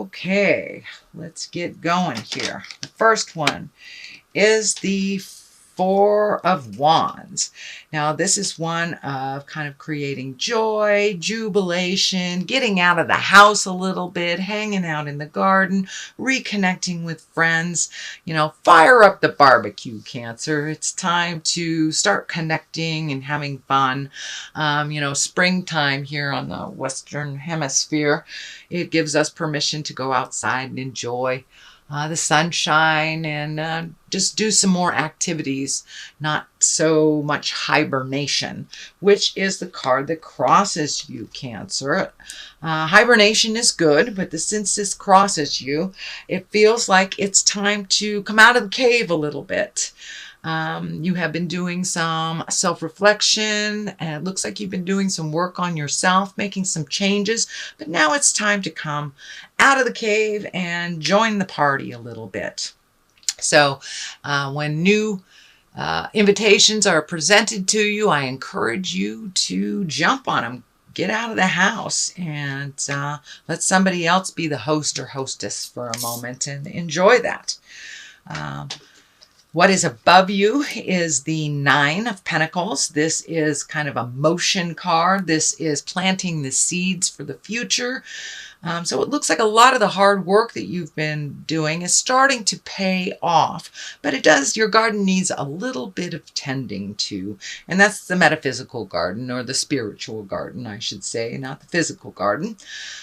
Okay, let's get going here. The first one is the Four of Wands. Now, this is one of kind of creating joy, jubilation, getting out of the house a little bit, hanging out in the garden, reconnecting with friends. Fire up the barbecue, Cancer. It's time to start connecting and having fun. Springtime here on the Western Hemisphere, it gives us permission to go outside and enjoy the sunshine and just do some more activities, not so much hibernation, which is the card that crosses you, Cancer. Hibernation is good, but since this crosses you, it feels like it's time to come out of the cave a little bit. You have been doing some self-reflection, and it looks like you've been doing some work on yourself, making some changes, but now it's time to come out of the cave and join the party a little bit. So when new invitations are presented to you, I encourage you to jump on them. Get out of the house and let somebody else be the host or hostess for a moment and enjoy that. What is above you is the Nine of Pentacles. This is kind of a motion card. This is planting the seeds for the future. So it looks like a lot of the hard work that you've been doing is starting to pay off. But your garden needs a little bit of tending to. And that's the metaphysical garden, or the spiritual garden, I should say, not the physical garden.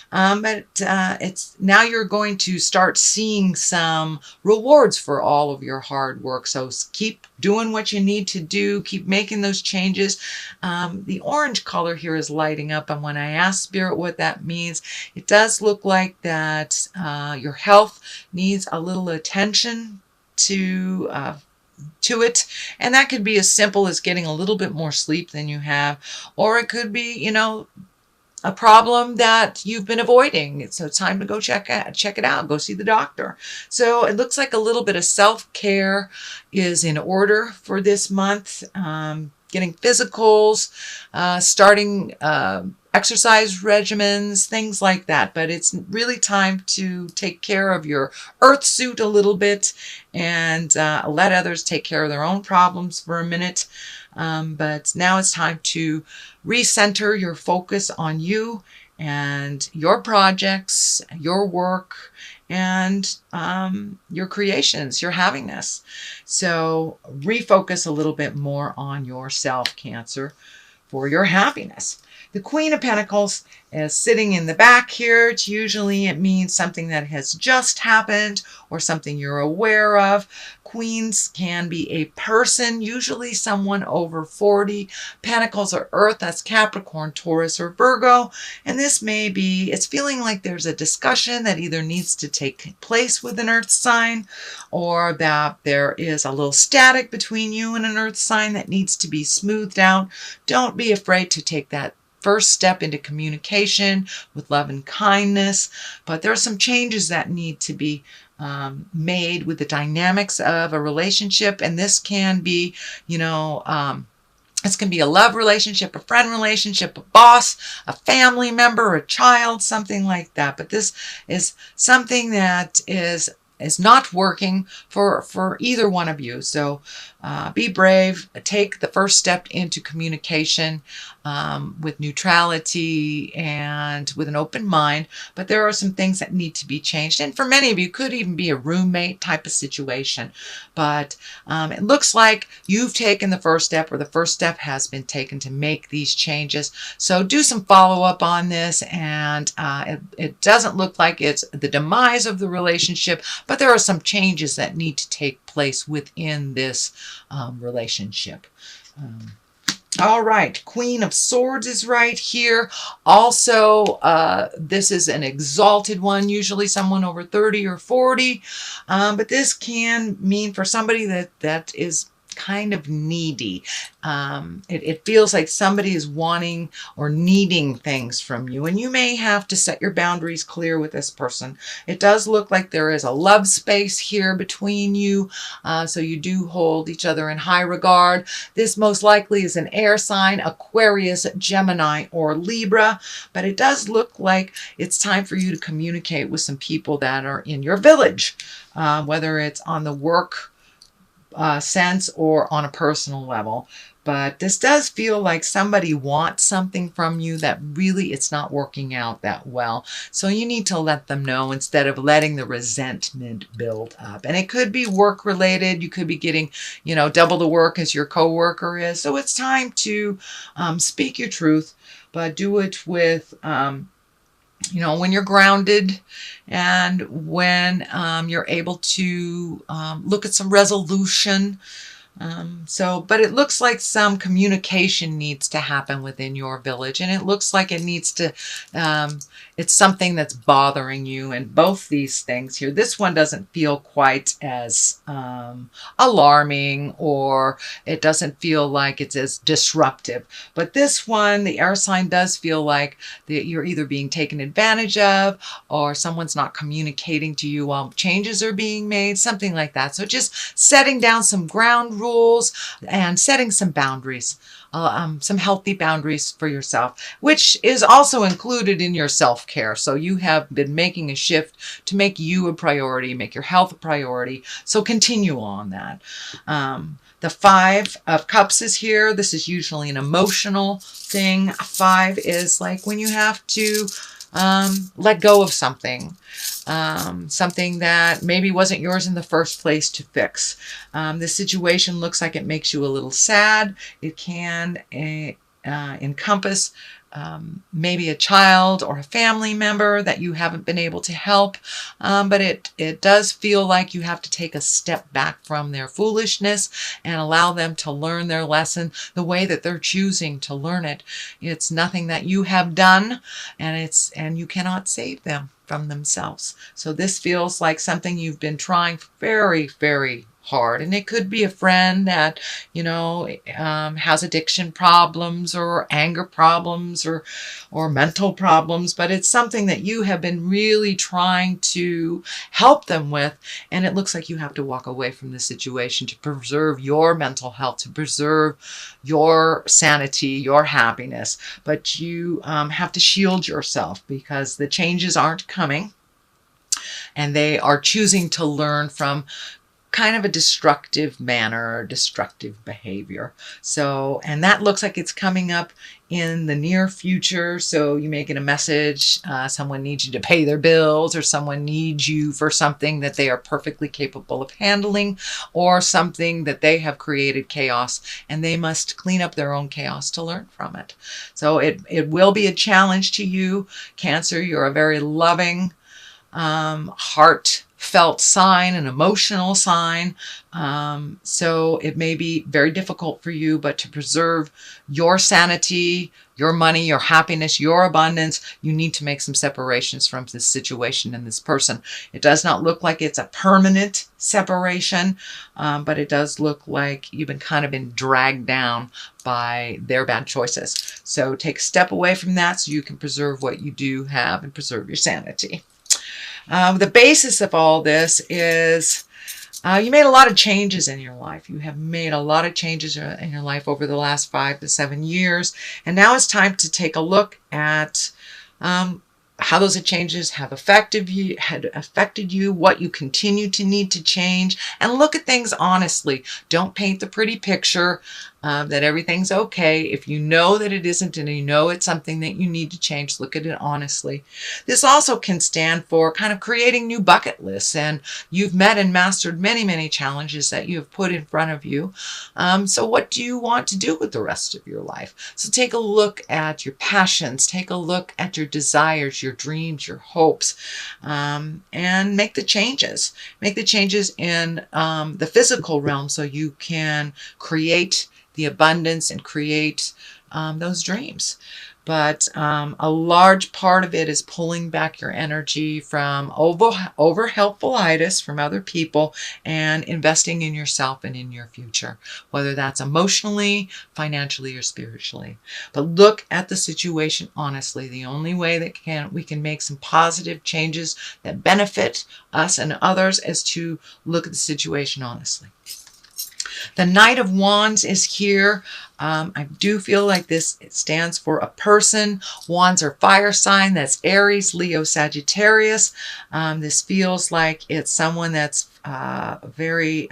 But now you're going to start seeing some rewards for all of your hard work. So keep doing what you need to do. Keep making those changes. The orange color here is lighting up. And when I ask Spirit what that means, it does look like that your health needs a little attention to it. And that could be as simple as getting a little bit more sleep than you have. Or it could be, a problem that you've been avoiding. So it's time to go check it out. Go see the doctor. So it looks like a little bit of self-care is in order for this month. Getting physicals, starting exercise regimens, things like that. But it's really time to take care of your earth suit a little bit and let others take care of their own problems for a minute. But now it's time to recenter your focus on you and your projects, your work, and your creations, your happiness. So refocus a little bit more on yourself, Cancer, for your happiness. The Queen of Pentacles is sitting in the back here. It means something that has just happened or something you're aware of. Queens can be a person, usually someone over 40. Pentacles are Earth, that's Capricorn, Taurus, or Virgo. And this may be, it's feeling like there's a discussion that either needs to take place with an Earth sign, or that there is a little static between you and an Earth sign that needs to be smoothed out. Don't be afraid to take that first step into communication with love and kindness. But there are some changes that need to be made with the dynamics of a relationship. And this can be, this can be a love relationship, a friend relationship, a boss, a family member, a child, something like that. But this is something that is not working for either one of you. So be brave, take the first step into communication with neutrality and with an open mind. But there are some things that need to be changed. And for many of you, it could even be a roommate type of situation. But it looks like you've taken the first step, or the first step has been taken to make these changes. So do some follow-up on this. And it doesn't look like it's the demise of the relationship, but there are some changes that need to take place within this relationship. All right, Queen of Swords is right here. Also, this is an exalted one, usually someone over 30 or 40. But this can mean for somebody that is kind of needy. It feels like somebody is wanting or needing things from you, and you may have to set your boundaries clear with this person. It does look like there is a love space here between you, so you do hold each other in high regard. This most likely is an air sign, Aquarius, Gemini, or Libra, but it does look like it's time for you to communicate with some people that are in your village, whether it's on the work sense or on a personal level. But this does feel like somebody wants something from you that really it's not working out that well. So you need to let them know instead of letting the resentment build up. And it could be work related. You could be getting, double the work as your coworker is. So it's time to speak your truth, but do it with when you're grounded and when you're able to look at some resolution. But it looks like some communication needs to happen within your village, and it looks like it needs to, it's something that's bothering you. And both these things here, this one doesn't feel quite as alarming, or it doesn't feel like it's as disruptive. But this one, the air sign, does feel like that you're either being taken advantage of, or someone's not communicating to you while changes are being made, something like that. So just setting down some ground rules and setting some boundaries, some healthy boundaries for yourself, which is also included in your self-care. So you have been making a shift to make you a priority, make your health a priority. So continue on that. The 5 of Cups is here. This is usually an emotional thing. 5 is like when you have to let go of something. Something that maybe wasn't yours in the first place to fix. This situation looks like it makes you a little sad. It can encompass maybe a child or a family member that you haven't been able to help. But it does feel like you have to take a step back from their foolishness and allow them to learn their lesson the way that they're choosing to learn it. It's nothing that you have done, and you cannot save them from themselves. So this feels like something you've been trying very, very hard. And it could be a friend that, has addiction problems or anger problems or mental problems, but it's something that you have been really trying to help them with. And it looks like you have to walk away from the situation to preserve your mental health, to preserve your sanity, your happiness. But you have to shield yourself because the changes aren't coming, and they are choosing to learn from kind of a destructive manner or destructive behavior. So, and that looks like it's coming up in the near future. So you may get a message, someone needs you to pay their bills, or someone needs you for something that they are perfectly capable of handling, or something that they have created chaos and they must clean up their own chaos to learn from it. So it will be a challenge to you, Cancer. You're a very loving, heartfelt sign, an emotional sign. So it may be very difficult for you, but to preserve your sanity, your money, your happiness, your abundance, you need to make some separations from this situation and this person. It does not look like it's a permanent separation, but it does look like you've been dragged down by their bad choices. So take a step away from that so you can preserve what you do have and preserve your sanity. The basis of all this is you made a lot of changes in your life. You have made a lot of changes in your life over the last 5 to 7 years. And now it's time to take a look at how those changes have affected you, what you continue to need to change, and look at things honestly. Don't paint the pretty picture that everything's okay. If you know that it isn't, and you know it's something that you need to change, look at it honestly. This also can stand for kind of creating new bucket lists, and you've met and mastered many, many challenges that you have put in front of you. So what do you want to do with the rest of your life? So take a look at your passions, take a look at your desires, your dreams, your hopes, and make the changes. Make the changes in the physical realm so you can create the abundance and create those dreams. but a large part of it is pulling back your energy from over helpfulitis from other people and investing in yourself and in your future, whether that's emotionally, financially, or spiritually. But look at the situation honestly. The only way that we can make some positive changes that benefit us and others is to look at the situation honestly. The Knight of Wands is here. I do feel like it stands for a person. Wands are fire sign. That's Aries, Leo, Sagittarius. This feels like it's someone that's very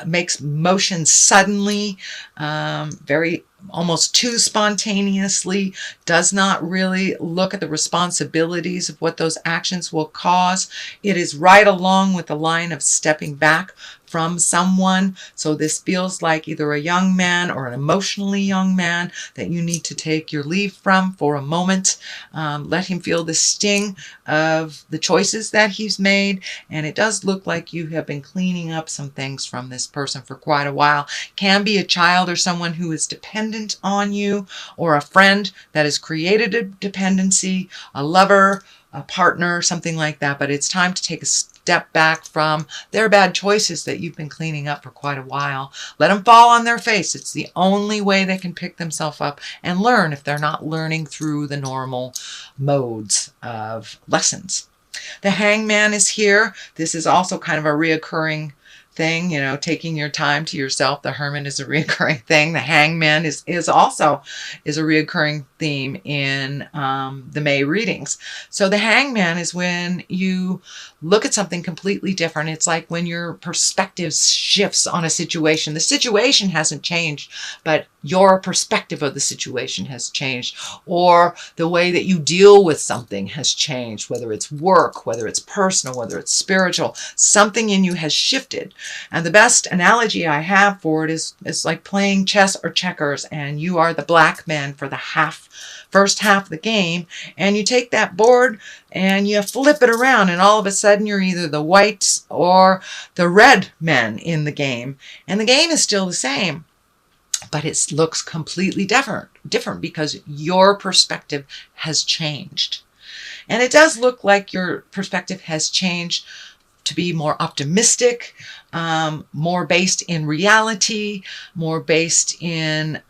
makes motion suddenly, very almost too spontaneously, does not really look at the responsibilities of what those actions will cause. It is right along with the line of stepping back from someone. So this feels like either a young man or an emotionally young man that you need to take your leave from for a moment. Let him feel the sting of the choices that he's made. And it does look like you have been cleaning up some things from this person for quite a while. Can be a child or someone who is dependent on you, or a friend that has created a dependency, a lover, a partner, something like that. But it's time to take a step back from their bad choices that you've been cleaning up for quite a while. Let them fall on their face. It's the only way they can pick themselves up and learn if they're not learning through the normal modes of lessons. The Hangman is here. This is also kind of a reoccurring thing, you know, taking your time to yourself. The Hermit is a reoccurring thing. The Hangman is also a reoccurring theme in the May readings. So the Hangman is when you look at something completely different. It's like when your perspective shifts on a situation. The situation hasn't changed, but your perspective of the situation has changed, or the way that you deal with something has changed, whether it's work, whether it's personal, whether it's spiritual. Something in you has shifted. And the best analogy I have for it is like playing chess or checkers, and you are the black man for the first half of the game, and you take that board and you flip it around, and all of a sudden you're either the white or the red men in the game, and the game is still the same, but it looks completely different because your perspective has changed. And it does look like your perspective has changed to be more optimistic, more based in reality, more based in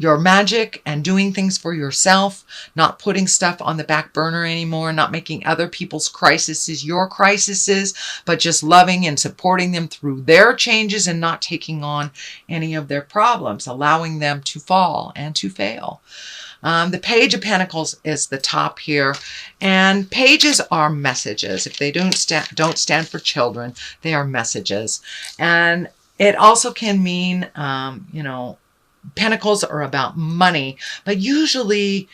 your magic and doing things for yourself, not putting stuff on the back burner anymore, not making other people's crises your crises, but just loving and supporting them through their changes and not taking on any of their problems, allowing them to fall and to fail. The Page of Pentacles is the top here, and pages are messages. If they don't stand for children, they are messages. And it also can mean, Pentacles are about money, but usually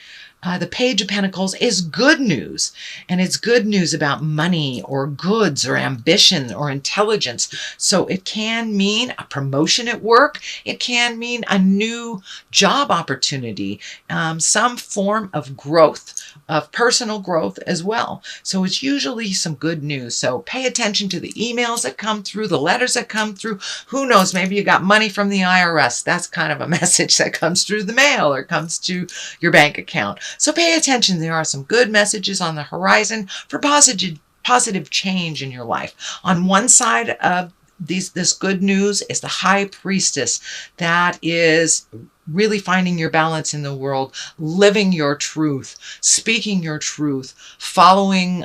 the Page of Pentacles is good news, and it's good news about money or goods or ambition or intelligence. So it can mean a promotion at work. It can mean a new job opportunity, some form of growth, of personal growth as well. So it's usually some good news. So pay attention to the emails that come through, the letters that come through. Who knows, maybe you got money from the IRS. That's kind of a message that comes through the mail or comes to your bank account. So pay attention. There are some good messages on the horizon for positive change in your life. On one side of this good news is the High Priestess. That is really finding your balance in the world, living your truth, speaking your truth, following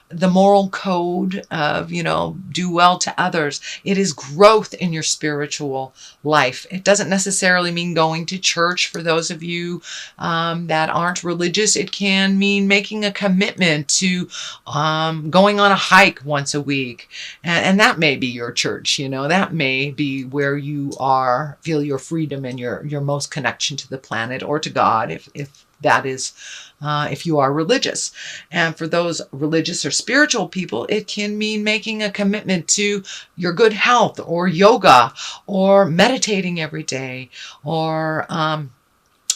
the moral code of, do well to others. It is growth in your spiritual life. It doesn't necessarily mean going to church for those of you that aren't religious. It can mean making a commitment to going on a hike once a week. And that may be your church, that may be where you feel your freedom and your most connection to the planet or to God, if that is if you are religious. And for those religious or spiritual people, it can mean making a commitment to your good health, or yoga, or meditating every day, or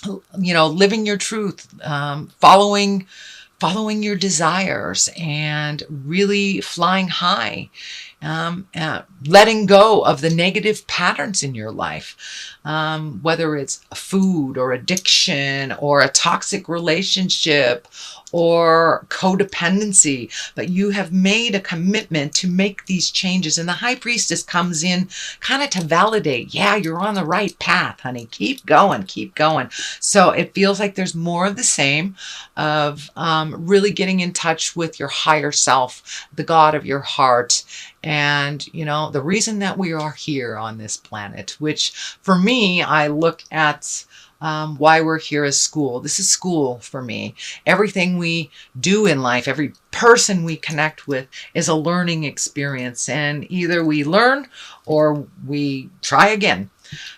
living your truth, following your desires, and really flying high letting go of the negative patterns in your life, whether it's food or addiction or a toxic relationship or codependency, but you have made a commitment to make these changes. And the high priestess comes in kind of to validate, yeah, you're on the right path, honey. Keep going, keep going. So it feels like there's more of the same of really getting in touch with your higher self, the God of your heart. And, you know, the reason that we are here on this planet, which for me, I look at why we're here as school. This is school for me. Everything we do in life, every person we connect with is a learning experience. And either we learn or we try again.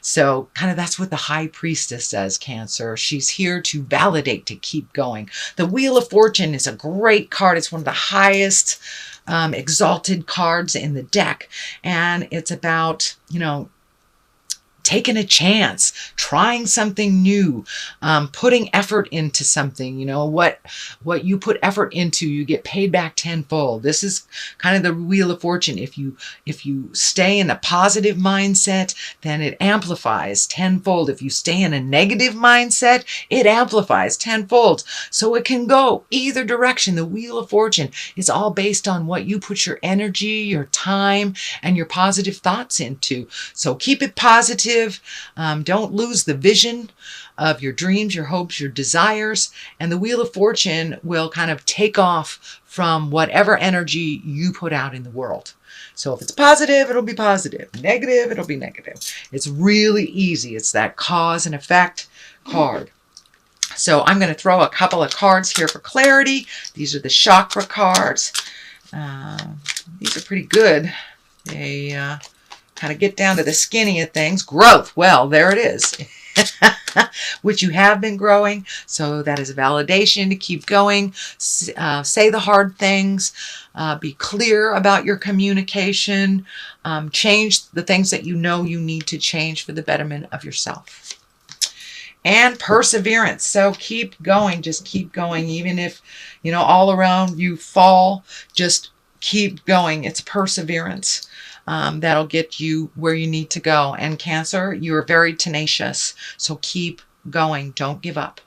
So kind of that's what the high priestess does, Cancer. She's here to validate, to keep going. The Wheel of Fortune is a great card. It's one of the highest exalted cards in the deck. And it's about, you know, taking a chance, trying something new, putting effort into something. You know, what you put effort into, you get paid back tenfold. This is kind of the Wheel of Fortune. If you stay in a positive mindset, then it amplifies tenfold. If you stay in a negative mindset, it amplifies tenfold. So it can go either direction. The Wheel of Fortune is all based on what you put your energy, your time, and your positive thoughts into. So keep it positive. Don't lose the vision of your dreams, your hopes, your desires, and the Wheel of Fortune will kind of take off from whatever energy you put out in the world. So if it's positive, it'll be positive. Negative, it'll be negative. It's really easy. It's that cause and effect card. So I'm going to throw a couple of cards here for clarity. These are the chakra cards. These are pretty good. They kind of get down to the skinny of things. Growth. Well, there it is. Which you have been growing. So that is a validation to keep going. Say the hard things. Be clear about your communication. Change the things that you know you need to change for the betterment of yourself. And perseverance. So keep going. Just keep going. Even if, you know, all around you fall, just keep going. It's perseverance. That'll get you where you need to go. And Cancer, you are very tenacious. So keep going. Don't give up.